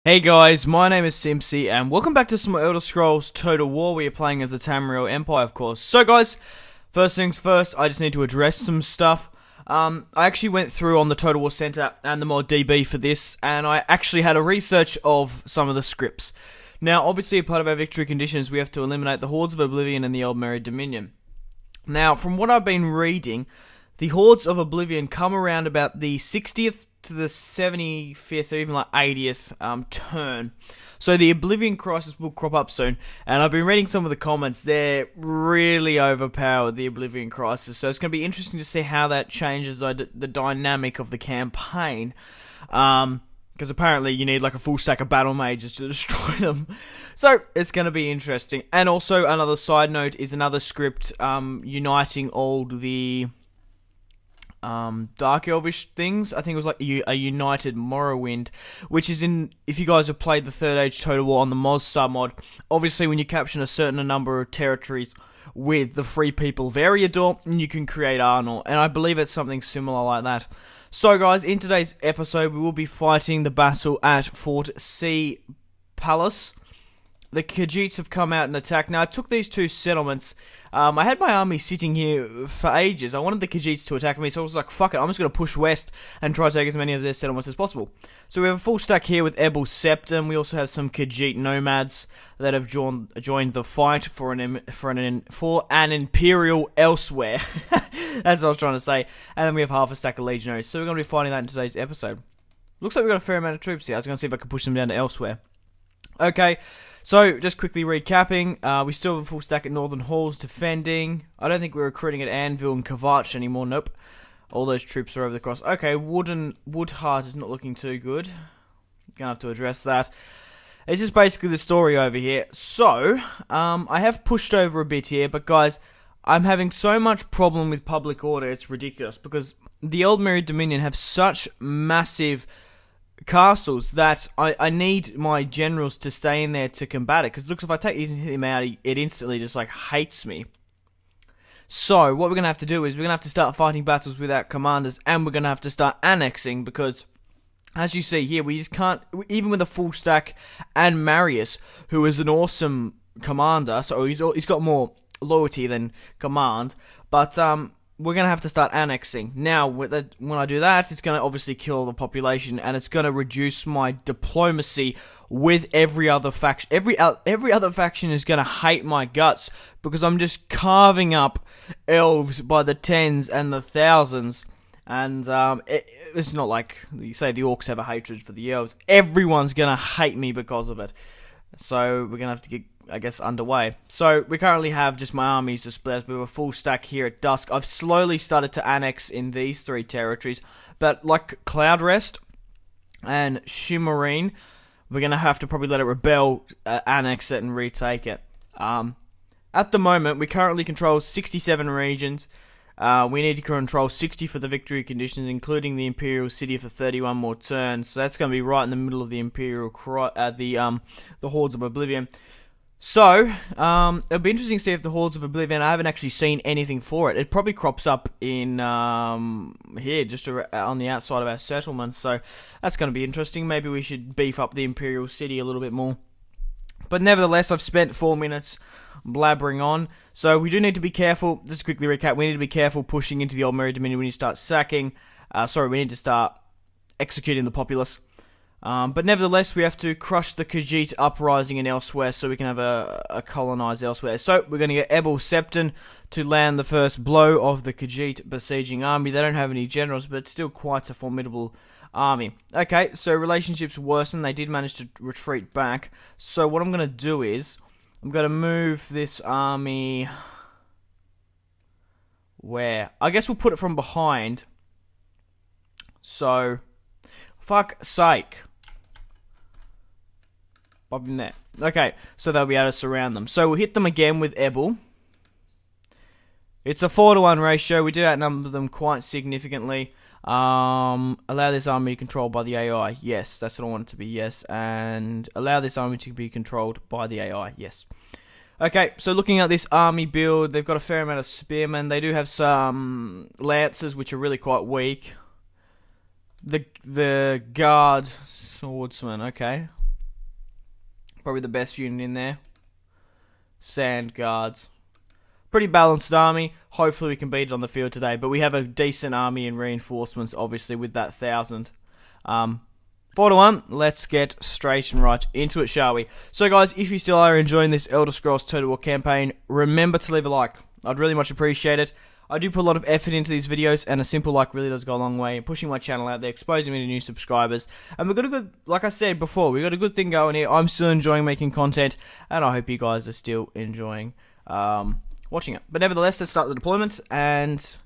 Hey guys, my name is Simpzy, and welcome back to some Elder Scrolls Total War. We are playing as the Tamriel Empire, of course. So guys, first things first, I just need to address some stuff. I actually went through on the Total War Center and the mod DB for this, and I actually had a research of some of the scripts. Now, obviously, a part of our victory conditions, we have to eliminate the Hordes of Oblivion and the Old Merry Dominion. Now, from what I've been reading, the Hordes of Oblivion come around about the 60th to the 75th or even like 80th turn. So the Oblivion Crisis will crop up soon, and I've been reading some of the comments. They're really overpowered, the Oblivion Crisis, so it's going to be interesting to see how that changes the dynamic of the campaign, because apparently you need like a full stack of battle mages to destroy them. So it's going to be interesting. And also another side note is another script uniting all the Dark Elvish things. I think it was like a United Morrowind, which is in, if you guys have played the Third Age Total War on the Moz submod, obviously when you capture a certain number of territories with the Free People Variador, you can create Arnor, and I believe it's something similar like that. So guys, in today's episode we will be fighting the battle at Fort C Palace. The Khajiits have come out and attacked. Now, I took these two settlements. I had my army sitting here for ages. I wanted the Khajiits to attack me, so I was like, fuck it, I'm just going to push west and try to take as many of their settlements as possible. So we have a full stack here with Ebel Septim. We also have some Khajiit nomads that have joined the fight for an Imperial elsewhere. That's what I was trying to say. And then we have half a stack of legionaries. So we're going to be fighting that in today's episode. Looks like we've got a fair amount of troops here. I was going to see if I could push them down to elsewhere. Okay, so just quickly recapping, we still have a full stack at Northern Halls defending. I don't think we're recruiting at Anvil and Kvarch anymore, nope. All those troops are over the cross. Okay, Woodheart is not looking too good. Gonna have to address that. It's just basically the story over here. So, I have pushed over a bit here, but guys, I'm having so much problem with public order, it's ridiculous, because the Old Merry Dominion have such massive castles that I need my generals to stay in there to combat it, because looks, if I take him out, it instantly just like hates me. So what we're gonna have to do is we're gonna have to start fighting battles without commanders, and we're gonna have to start annexing, because as you see here, we just can't, even with a full stack and Marius, who is an awesome commander, so he's got more loyalty than command, but we're going to have to start annexing. Now, when I do that, it's going to obviously kill the population, and it's going to reduce my diplomacy with every other faction. Every other faction is going to hate my guts, because I'm just carving up elves by the tens and the thousands. And it's not like you say the orcs have a hatred for the elves. Everyone's going to hate me because of it. So we're going to have to get, I guess, underway. So we currently have just my armies to split. We have a full stack here at Dusk. I've slowly started to annex in these three territories, but like Cloudrest and Shimmerine, we're gonna have to probably let it rebel, annex it, and retake it. At the moment, we currently control 67 regions. We need to control 60 for the victory conditions, including the Imperial City for 31 more turns. So that's going to be right in the middle of the Imperial, the Hordes of Oblivion. So, it'll be interesting to see if the Hordes of Oblivion, I haven't actually seen anything for it. It probably crops up in, here, just on the outside of our settlements, so that's going to be interesting. Maybe we should beef up the Imperial City a little bit more. But nevertheless, I've spent 4 minutes blabbering on, so we do need to be careful. Just to quickly recap, we need to be careful pushing into the Old Merry Dominion. We need to start sacking, we need to start executing the populace. But nevertheless, we have to crush the Khajiit uprising and elsewhere, so we can have a colonize elsewhere. So we're going to get Ebel Septim to land the first blow of the Khajiit besieging army. They don't have any generals, but it's still quite a formidable army. Okay, so relationships worsen. They did manage to retreat back. So what I'm going to do is I'm going to move this army where? I guess we'll put it from behind. So, fuck's sake. Bob in there. Okay, so they'll be able to surround them. So we'll hit them again with Ebel. It's a 4-to-1 ratio. We do outnumber them quite significantly. Allow this army controlled by the AI. Yes, that's what I want it to be. Yes, and allow this army to be controlled by the AI. Yes. Okay, so looking at this army build, they've got a fair amount of spearmen. They do have some lancers, which are really quite weak. The guard swordsman. Okay, Probably the best unit in there. Sand guards. Pretty balanced army. Hopefully we can beat it on the field today. But we have a decent army and reinforcements, obviously, with that 1,000. 4-1. Let's get straight and right into it, shall we? So, guys, if you still are enjoying this Elder Scrolls Total War campaign, remember to leave a like. I'd really much appreciate it. I do put a lot of effort into these videos, and a simple like really does go a long way in pushing my channel out there, exposing me to new subscribers. And we've got a good, like I said before, we've got a good thing going here. I'm still enjoying making content, and I hope you guys are still enjoying watching it. But nevertheless, let's start the deployment. And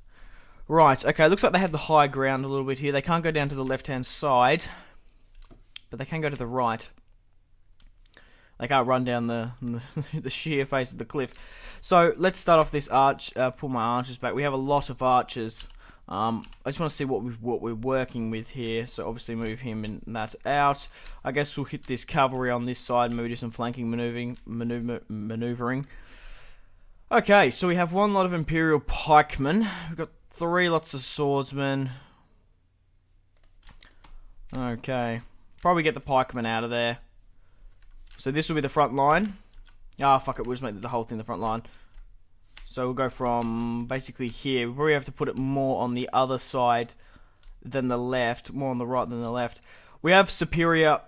right, okay, looks like they have the high ground a little bit here. They can't go down to the left-hand side, but they can go to the right. They can't run down the sheer face of the cliff. So let's start off this arch. Pull my archers back. We have a lot of archers. I just want to see what we're working with here. So obviously move him and that out. I guess we'll hit this cavalry on this side. Maybe do some flanking maneuvering. Okay, so we have one lot of Imperial pikemen. We've got 3 lots of swordsmen. Okay, probably get the pikemen out of there. So this will be the front line. Ah, fuck it, we'll just make the whole thing the front line. So we'll go from basically here. We probably have to put it more on the other side than the left. More on the right than the left. We have superior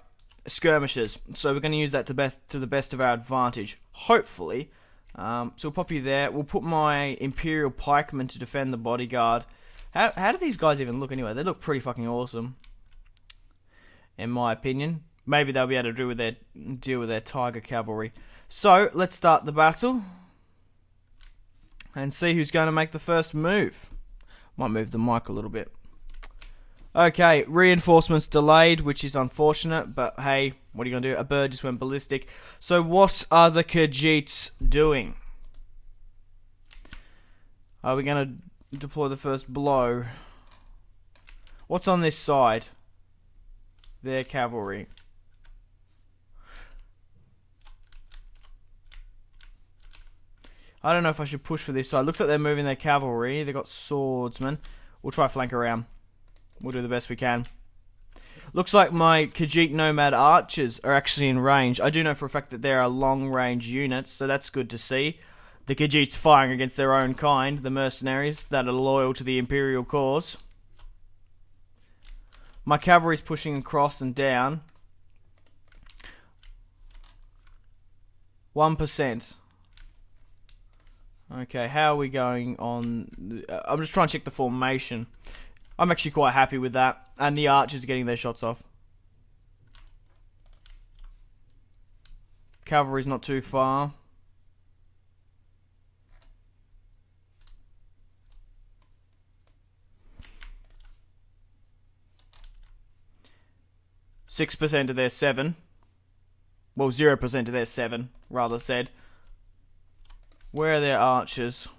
skirmishers, so we're going to use that to the best of our advantage. Hopefully. So we'll pop you there. We'll put my Imperial pikemen to defend the bodyguard. How do these guys even look anyway? They look pretty fucking awesome, in my opinion. Maybe they'll be able to deal with their tiger cavalry. So, let's start the battle. And see who's going to make the first move. Might move the mic a little bit. Okay, reinforcements delayed, which is unfortunate. But hey, what are you going to do? A bird just went ballistic. So, what are the Khajiits doing? Are we going to deploy the first blow? What's on this side? Their cavalry. I don't know if I should push for this side. Looks like they're moving their cavalry. They've got swordsmen. We'll try flank around. We'll do the best we can. Looks like my Khajiit nomad archers are actually in range. I do know for a fact that there are long-range units, so that's good to see. The Khajiits firing against their own kind, the mercenaries that are loyal to the Imperial cause. My cavalry's pushing across and down. 1%. Okay, how are we going on? I'm just trying to check the formation. I'm actually quite happy with that. And the archers are getting their shots off. Cavalry's not too far. %6 of their 7. Well, 0% of their 7, rather said. Where are their archers?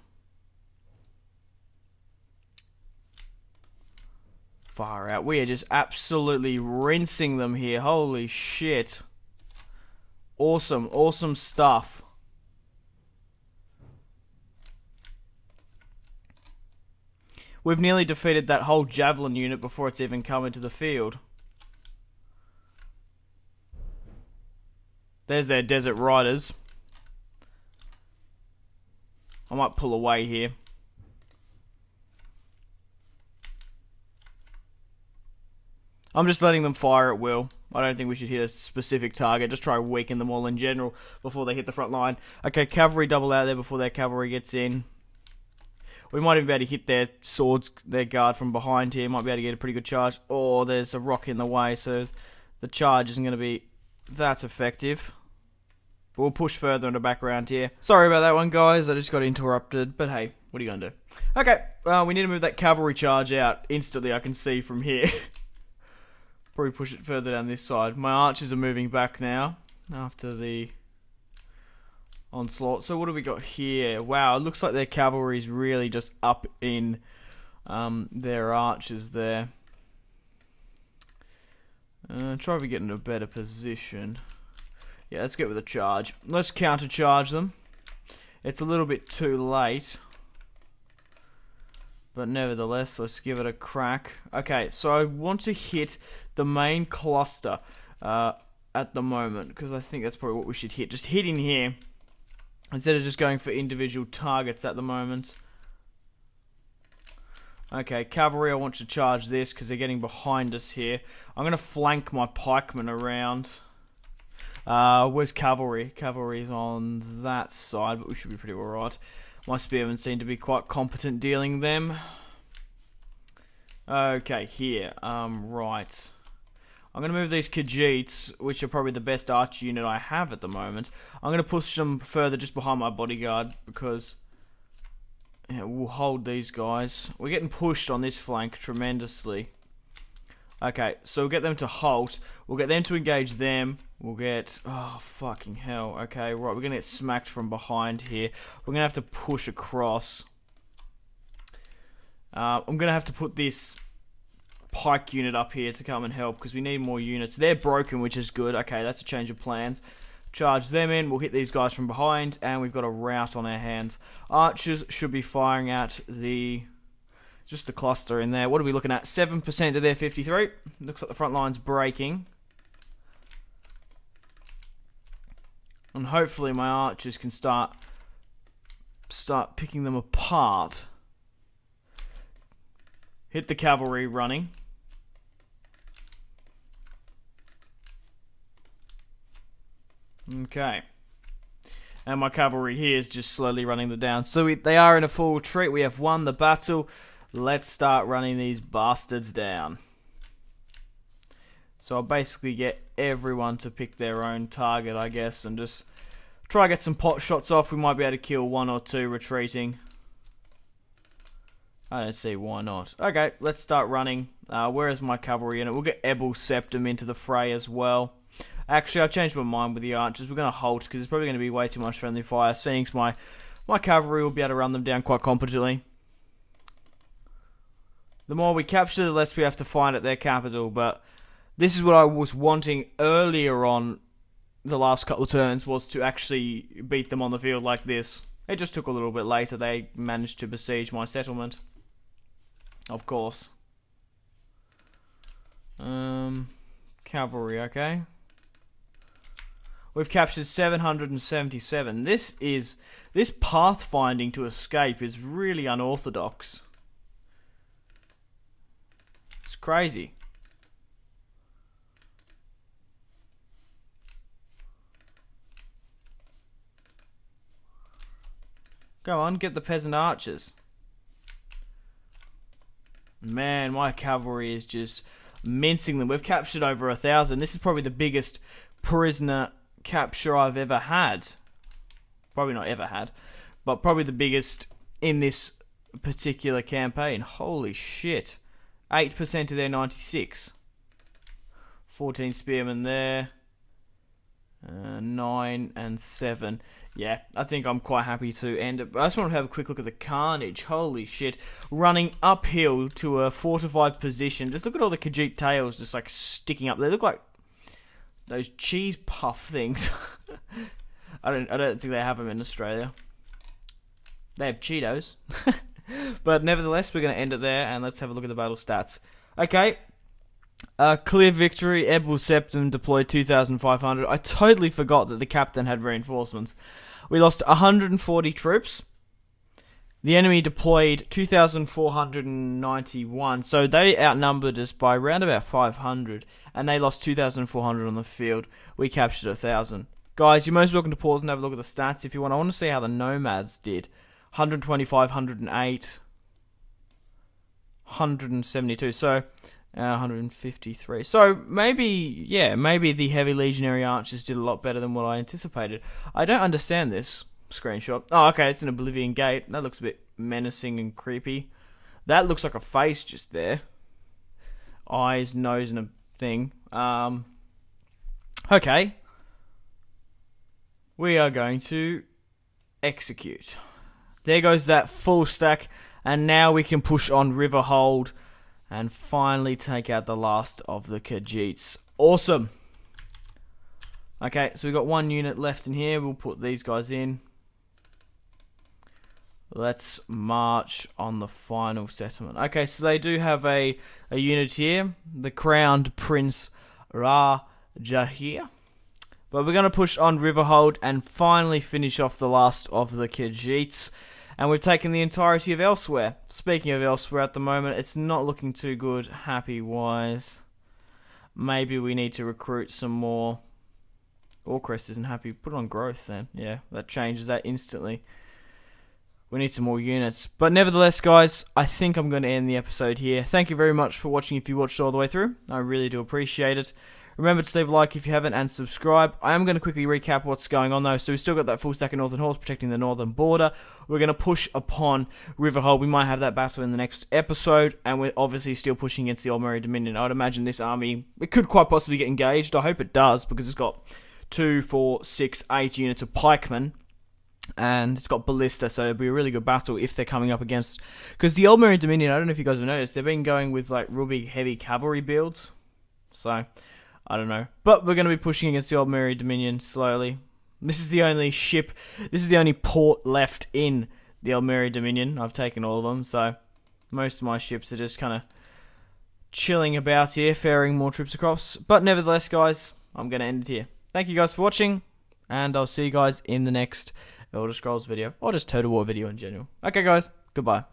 Far out. We are just absolutely rinsing them here. Holy shit. Awesome. Awesome stuff. We've nearly defeated that whole javelin unit before it's even come into the field. There's their desert riders. I might pull away here. I'm just letting them fire at will. I don't think we should hit a specific target. Just try to weaken them all in general before they hit the front line. Okay, cavalry double out there before their cavalry gets in. We might even be able to hit their swords, their guard from behind here. Might be able to get a pretty good charge. Oh, there's a rock in the way, so the charge isn't going to be that effective. We'll push further in the background here. Sorry about that one, guys. I just got interrupted. But hey, what are you going to do? Okay, we need to move that cavalry charge out instantly, I can see from here. Probably push it further down this side. My archers are moving back now after the onslaught. So what do we got here? Wow, it looks like their cavalry is really just up in their archers there. Try to get into a better position. Yeah, let's get with a charge. Let's counter-charge them. It's a little bit too late. But nevertheless, let's give it a crack. Okay, so I want to hit the main cluster. at the moment, because I think that's probably what we should hit. Just hit in here, instead of just going for individual targets at the moment. Okay, cavalry, I want to charge this because they're getting behind us here. I'm going to flank my pikemen around. Where's cavalry? Cavalry's on that side, but we should be pretty alright. My spearmen seem to be quite competent dealing them. Okay, here. Right. I'm going to move these Khajiits, which are probably the best archer unit I have at the moment. I'm going to push them further just behind my bodyguard, because yeah, we'll hold these guys. We're getting pushed on this flank tremendously. Okay, so we'll get them to halt. We'll get them to engage them. We'll get... oh, fucking hell. Okay, right, we're going to get smacked from behind here. We're going to have to push across. I'm going to have to put this pike unit up here to come and help, because we need more units. They're broken, which is good. Okay, that's a change of plans. Charge them in. We'll hit these guys from behind, and we've got a rout on our hands. Archers should be firing at the... just the cluster in there. What are we looking at? 7% of their 53. Looks like the front line's breaking. And hopefully my archers can start picking them apart. Hit the cavalry running. Okay. And my cavalry here is just slowly running them down. So they are in a full retreat. We have won the battle. Let's start running these bastards down. So I'll basically get everyone to pick their own target, I guess, and just try to get some pot shots off. We might be able to kill one or two retreating. I don't see why not. Okay, let's start running. Where is my cavalry unit? We'll get Ebel Septum into the fray as well. Actually, I've changed my mind with the archers. We're going to halt because it's probably going to be way too much friendly fire. Seeing my cavalry will be able to run them down quite competently. The more we capture, the less we have to find at their capital. But this is what I was wanting earlier on the last couple of turns, was to actually beat them on the field like this. It just took a little bit later. They managed to besiege my settlement. Of course. Cavalry, okay. We've captured 777. This pathfinding to escape is really unorthodox. It's crazy. Go on, get the peasant archers. Man, my cavalry is just mincing them. We've captured over 1,000. This is probably the biggest prisoner capture I've ever had. Probably not ever had, but probably the biggest in this particular campaign. Holy shit. 8% of their 96. 14 spearmen there. 9 and 7. Yeah, I think I'm quite happy to end it. But I just want to have a quick look at the carnage. Holy shit. Running uphill to a fortified position. Just look at all the Khajiit tails just like sticking up. They look like those cheese puff things. I don't think they have them in Australia. They have Cheetos. But nevertheless, we're going to end it there, and let's have a look at the battle stats. Okay. Clear victory. Ebel Septum deployed 2,500. I totally forgot that the captain had reinforcements. We lost 140 troops. The enemy deployed 2,491. So they outnumbered us by around about 500. And they lost 2,400 on the field. We captured 1,000. Guys, you're most welcome to pause and have a look at the stats if you want. I want to see how the nomads did. 125, 108, 172. So 153. So maybe, yeah, maybe the heavy legionary archers did a lot better than what I anticipated. I don't understand this screenshot. Oh, okay, it's an Oblivion Gate. That looks a bit menacing and creepy. That looks like a face just there. Eyes, nose, and a thing. Okay. We are going to execute. There goes that full stack, and now we can push on Riverhold and finally take out the last of the Khajiits. Awesome. Okay, so we've got one unit left in here. We'll put these guys in. Let's march on the final settlement. Okay, so they do have a unit here. The Crowned Prince Ra Jahir. But we're going to push on Riverhold and finally finish off the last of the Khajiits. And we've taken the entirety of Elsewhere. Speaking of Elsewhere at the moment, it's not looking too good happy-wise. Maybe we need to recruit some more. Orcrest isn't happy. Put on growth then. Yeah, that changes that instantly. We need some more units. But nevertheless, guys, I think I'm going to end the episode here. Thank you very much for watching if you watched all the way through. I really do appreciate it. Remember to leave a like if you haven't and subscribe. I am going to quickly recap what's going on though. So we've still got that full stack of Northern Horse protecting the northern border. We're going to push upon Riverhold. We might have that battle in the next episode. And we're obviously still pushing against the Old Merry Dominion. I would imagine this army, it could quite possibly get engaged. I hope it does because it's got 2, 4, 6, 8 units of pikemen. And it's got ballista, so it'll be a really good battle if they're coming up against... Because the Old Merry Dominion, I don't know if you guys have noticed, they've been going with like real big heavy cavalry builds. So... I don't know. But we're going to be pushing against the Old Merry Dominion slowly. This is the only ship, this is the only port left in the Old Merry Dominion. I've taken all of them, so most of my ships are just kind of chilling about here, ferrying more troops across. But nevertheless, guys, I'm going to end it here. Thank you guys for watching, and I'll see you guys in the next Elder Scrolls video, or just Total War video in general. Okay, guys, goodbye.